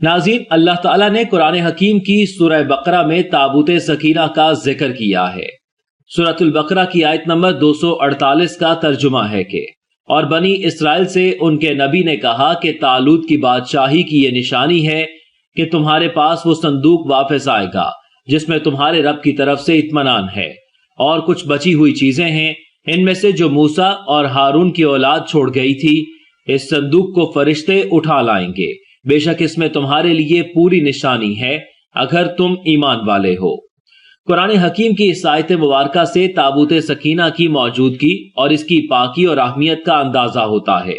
ناظرین، اللہ تعالیٰ نے قرآن حکیم کی سورہ بقرہ میں تابوت سکینہ کا ذکر کیا ہے۔ سورۃ البقرہ کی آیت نمبر 248 کا ترجمہ ہے کہ اور بنی اسرائیل سے ان کے نبی نے کہا کہ طالوت کی بادشاہی کی یہ نشانی ہے کہ تمہارے پاس وہ صندوق واپس آئے گا جس میں تمہارے رب کی طرف سے اطمینان ہے، اور کچھ بچی ہوئی چیزیں ہیں ان میں سے جو موسیٰ اور ہارون کی اولاد چھوڑ گئی تھی۔ اس صندوق کو فرشتے اٹھا لائیں گے، بے شک اس میں تمہارے لیے پوری نشانی ہے اگر تم ایمان والے ہو۔ قرآن حکیم کی اس آیت مبارکہ سے تابوت سکینہ کی موجودگی اور اس کی پاکی اور اہمیت کا اندازہ ہوتا ہے۔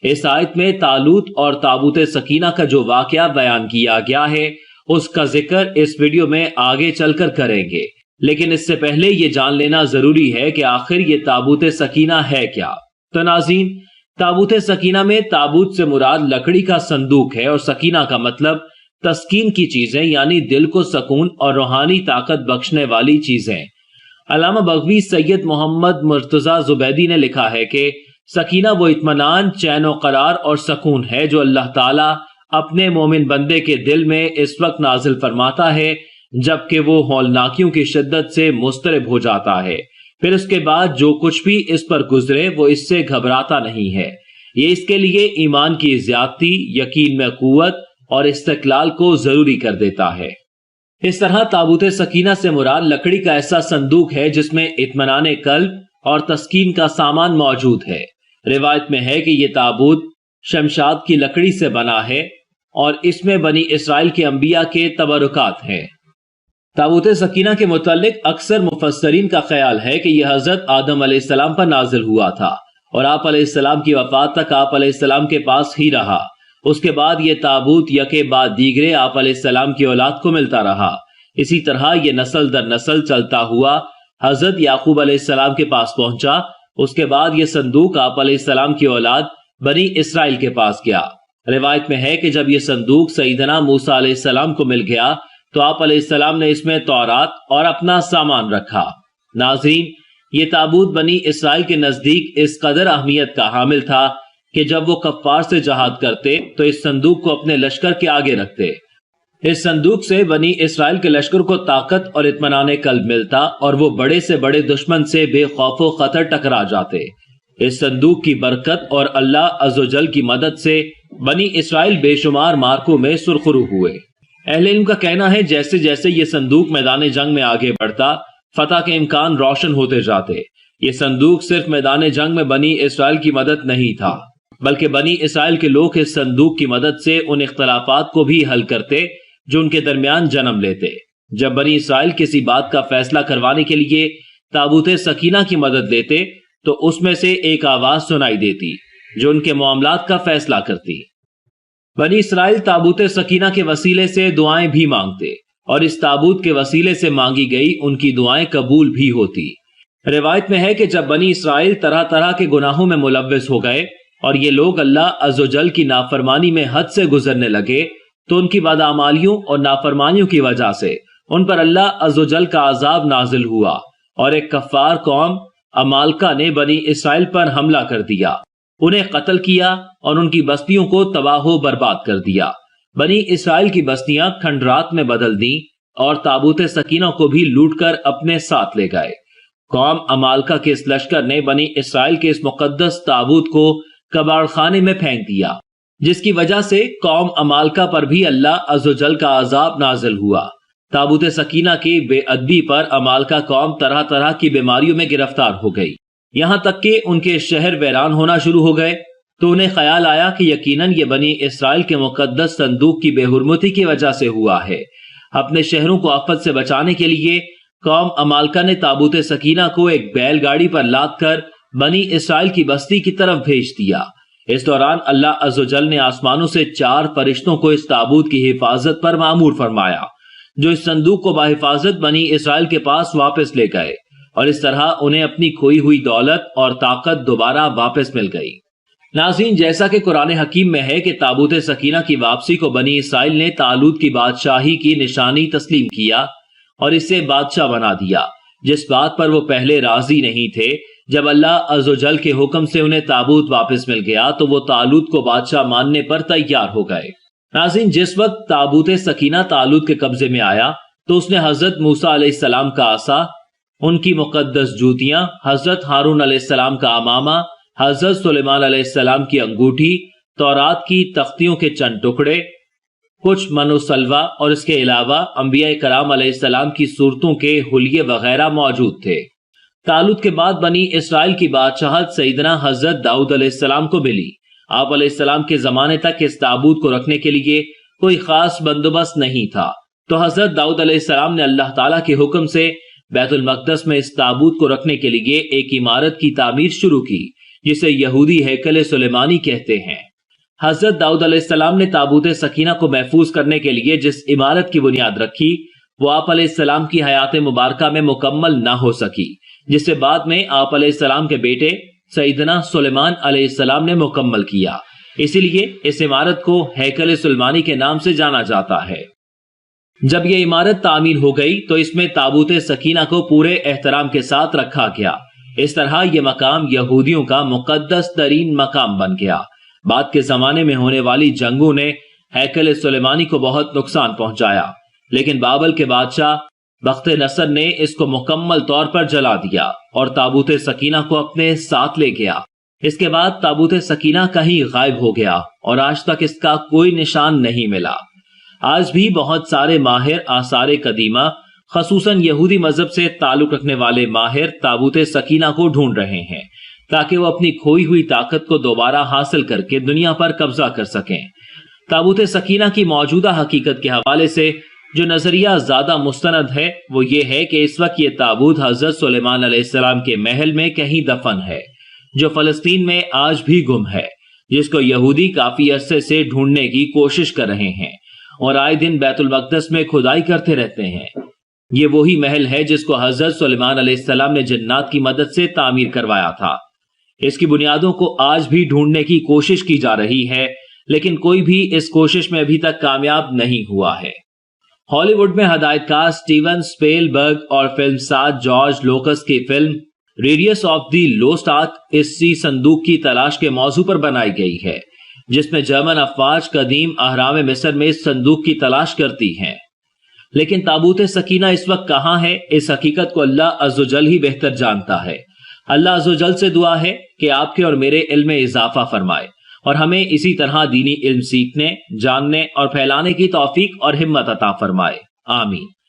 اس آیت میں طالوت اور تابوت سکینہ کا جو واقعہ بیان کیا گیا ہے اس کا ذکر اس ویڈیو میں آگے چل کر کریں گے، لیکن اس سے پہلے یہ جان لینا ضروری ہے کہ آخر یہ تابوت سکینہ ہے کیا۔ تو ناظرین، تابوت سکینہ میں تابوت سے مراد لکڑی کا صندوق ہے، اور سکینہ کا مطلب تسکین کی چیزیں، یعنی دل کو سکون اور روحانی طاقت بخشنے والی چیزیں۔ علامہ بغوی سید محمد مرتضی زبیدی نے لکھا ہے کہ سکینہ وہ اطمینان، چین و قرار اور سکون ہے جو اللہ تعالیٰ اپنے مومن بندے کے دل میں اس وقت نازل فرماتا ہے جبکہ وہ ہولناکیوں کی شدت سے مضطرب ہو جاتا ہے، پھر اس کے بعد جو کچھ بھی اس پر گزرے وہ اس سے گھبراتا نہیں ہے۔ یہ اس کے لیے ایمان کی زیادتی، یقین میں قوت اور استقلال کو ضروری کر دیتا ہے۔ اس طرح تابوت سکینہ سے مراد لکڑی کا ایسا صندوق ہے جس میں اطمینان قلب اور تسکین کا سامان موجود ہے۔ روایت میں ہے کہ یہ تابوت شمشاد کی لکڑی سے بنا ہے اور اس میں بنی اسرائیل کے انبیاء کے تبرکات ہیں۔ تابوت سکینہ کے متعلق اکثر مفسرین کا خیال ہے کہ یہ حضرت آدم علیہ السلام پر نازل ہوا تھا اور آپ علیہ السلام کی وفات تک آپ علیہ السلام کے پاس ہی رہا۔ اس کے بعد یہ تابوت یکے بعد دیگرے آپ علیہ السلام کی اولاد کو ملتا رہا۔ اسی طرح یہ نسل در نسل چلتا ہوا حضرت یعقوب علیہ السلام کے پاس پہنچا۔ اس کے بعد یہ صندوق آپ علیہ السلام کی اولاد بنی اسرائیل کے پاس گیا۔ روایت میں ہے کہ جب یہ صندوق سیدنا موسیٰ علیہ السلام کو مل گیا تو آپ علیہ السلام نے اس میں تورات اور اپنا سامان رکھا۔ ناظرین، یہ تابوت بنی اسرائیل کے نزدیک اس قدر اہمیت کا حامل تھا کہ جب وہ کفار سے جہاد کرتے تو اس صندوق کو اپنے لشکر کے آگے رکھتے۔ اس صندوق سے بنی اسرائیل کے لشکر کو طاقت اور اطمینان قلب ملتا اور وہ بڑے سے بڑے دشمن سے بے خوف و خطر ٹکرا جاتے۔ اس صندوق کی برکت اور اللہ عز و جل کی مدد سے بنی اسرائیل بے شمار مارکوں میں سرخرو ہوئے۔ اہل علم کا کہنا ہے جیسے جیسے یہ صندوق میدان جنگ میں آگے بڑھتا، فتح کے امکان روشن ہوتے جاتے۔ یہ صندوق صرف میدان جنگ میں بنی اسرائیل کی مدد نہیں تھا، بلکہ بنی اسرائیل کے لوگ اس صندوق کی مدد سے ان اختلافات کو بھی حل کرتے جو ان کے درمیان جنم لیتے۔ جب بنی اسرائیل کسی بات کا فیصلہ کروانے کے لیے تابوت سکینہ کی مدد لیتے تو اس میں سے ایک آواز سنائی دیتی جو ان کے معاملات کا فیصلہ کرتی۔ بنی اسرائیل تابوت سکینہ کے وسیلے سے دعائیں بھی مانگتے اور اس تابوت کے وسیلے سے مانگی گئی ان کی دعائیں قبول بھی ہوتی۔ روایت میں ہے کہ جب بنی اسرائیل طرح طرح کے گناہوں میں ملوث ہو گئے اور یہ لوگ اللہ عز و جل کی نافرمانی میں حد سے گزرنے لگے تو ان کی بدعمالیوں اور نافرمانیوں کی وجہ سے ان پر اللہ عز و جل کا عذاب نازل ہوا اور ایک کفار قوم عمالقہ نے بنی اسرائیل پر حملہ کر دیا، انہیں قتل کیا اور ان کی بستیوں کو تباہ و برباد کر دیا۔ بنی اسرائیل کی بستیاں کھنڈرات میں بدل دیں اور تابوت سکینہ کو بھی لوٹ کر اپنے ساتھ لے گئے۔ قوم عمالقہ کے اس لشکر نے بنی اسرائیل کے اس مقدس تابوت کو کباڑ خانے میں پھینک دیا، جس کی وجہ سے قوم عمالقہ پر بھی اللہ عز و جل کا عذاب نازل ہوا۔ تابوت سکینہ کی بے ادبی پر عمالقہ قوم طرح طرح کی بیماریوں میں گرفتار ہو گئی، یہاں تک کہ ان کے شہر ویران ہونا شروع ہو گئے۔ تو انہیں خیال آیا کہ یقیناً یہ بنی اسرائیل کے مقدس صندوق کی بے حرمتی کی وجہ سے ہوا ہے۔ اپنے شہروں کو آفت سے بچانے کے لیے قوم عمالقہ نے تابوت سکینہ کو ایک بیل گاڑی پر لاد کر بنی اسرائیل کی بستی کی طرف بھیج دیا۔ اس دوران اللہ عز و جل نے آسمانوں سے 4 فرشتوں کو اس تابوت کی حفاظت پر مامور فرمایا، جو اس صندوق کو بحفاظت بنی اسرائیل کے پاس واپس لے گئے، اور اس طرح انہیں اپنی کھوئی ہوئی دولت اور طاقت دوبارہ واپس مل گئی۔ ناظرین، جیسا کہ قرآن حکیم میں ہے کہ تابوت سکینہ کی واپسی کو بنی اسرائیل نے طالوت کی بادشاہی کی نشانی تسلیم کیا اور اسے بادشاہ بنا دیا، جس بات پر وہ پہلے راضی نہیں تھے۔ جب اللہ عز و جل کے حکم سے انہیں تابوت واپس مل گیا تو وہ طالوت کو بادشاہ ماننے پر تیار ہو گئے۔ ناظرین، جس وقت تابوت سکینہ طالوت کے قبضے میں آیا تو اس نے حضرت موسیٰ علیہ السلام کا عصا، ان کی مقدس جوتیاں، حضرت ہارون علیہ السلام کا عمامہ، حضرت سلیمان علیہ السلام کی انگوٹھی، تورات کی تختیوں کے چند ٹکڑے، کچھ من و سلوہ اور اس کے علاوہ انبیاء کرام علیہ السلام کی صورتوں کے حلیے وغیرہ موجود تھے۔ طالوت کے بعد بنی اسرائیل کی بادشاہت سیدنا حضرت داؤد علیہ السلام کو ملی۔ آپ علیہ السلام کے زمانے تک اس تابوت کو رکھنے کے لیے کوئی خاص بندوبست نہیں تھا، تو حضرت داؤد علیہ السلام نے اللہ تعالیٰ کے حکم سے بیت المقدس میں اس تابوت کو رکھنے کے لیے ایک عمارت کی تعمیر شروع کی، جسے یہودی ہیکل سلیمانی کہتے ہیں۔ حضرت داؤد علیہ السلام نے تابوت سکینہ کو محفوظ کرنے کے لیے جس عمارت کی بنیاد رکھی وہ آپ علیہ السلام کی حیات مبارکہ میں مکمل نہ ہو سکی، جسے بعد میں آپ علیہ السلام کے بیٹے سیدنا سلیمان علیہ السلام نے مکمل کیا۔ اسی لیے اس عمارت کو ہیکل سلیمانی کے نام سے جانا جاتا ہے۔ جب یہ عمارت تعمیر ہو گئی تو اس میں تابوت سکینہ کو پورے احترام کے ساتھ رکھا گیا۔ اس طرح یہ مقام یہودیوں کا مقدس ترین مقام بن گیا۔ بعد کے زمانے میں ہونے والی جنگوں نے ہیکل سلیمانی کو بہت نقصان پہنچایا، لیکن بابل کے بادشاہ بخت نصر نے اس کو مکمل طور پر جلا دیا اور تابوت سکینہ کو اپنے ساتھ لے گیا۔ اس کے بعد تابوت سکینہ کہیں غائب ہو گیا اور آج تک اس کا کوئی نشان نہیں ملا۔ آج بھی بہت سارے ماہر آثار قدیمہ، خصوصاً یہودی مذہب سے تعلق رکھنے والے ماہر تابوت سکینہ کو ڈھونڈ رہے ہیں تاکہ وہ اپنی کھوئی ہوئی طاقت کو دوبارہ حاصل کر کے دنیا پر قبضہ کر سکیں۔ تابوت سکینہ کی موجودہ حقیقت کے حوالے سے جو نظریہ زیادہ مستند ہے وہ یہ ہے کہ اس وقت یہ تابوت حضرت سلیمان علیہ السلام کے محل میں کہیں دفن ہے، جو فلسطین میں آج بھی گم ہے، جس کو یہودی کافی عرصے سے ڈھونڈنے کی کوشش کر رہے ہیں اور آئے دن بیت المقدس میں کھدائی کرتے رہتے ہیں۔ یہ وہی محل ہے جس کو حضرت سلیمان علیہ السلام نے جنات کی مدد سے تعمیر کروایا تھا۔ اس کی بنیادوں کو آج بھی ڈھونڈنے کی کوشش کی جا رہی ہے، لیکن کوئی بھی اس کوشش میں ابھی تک کامیاب نہیں ہوا ہے۔ ہالی ووڈ میں ہدایت کار سٹیون اسپیل برگ اور فلم ساز جارج لوکس کی film Raiders of the Lost Ark اسی صندوق کی تلاش کے موضوع پر بنائی گئی ہے، جس میں جرمن افواج قدیم اہرام مصر میں اس صندوق کی تلاش کرتی ہیں۔ لیکن تابوت سکینہ اس وقت کہاں ہے، اس حقیقت کو اللہ عز و جل ہی بہتر جانتا ہے۔ اللہ عز و جل سے دعا ہے کہ آپ کے اور میرے علم میں اضافہ فرمائے اور ہمیں اسی طرح دینی علم سیکھنے، جاننے اور پھیلانے کی توفیق اور ہمت عطا فرمائے، آمین۔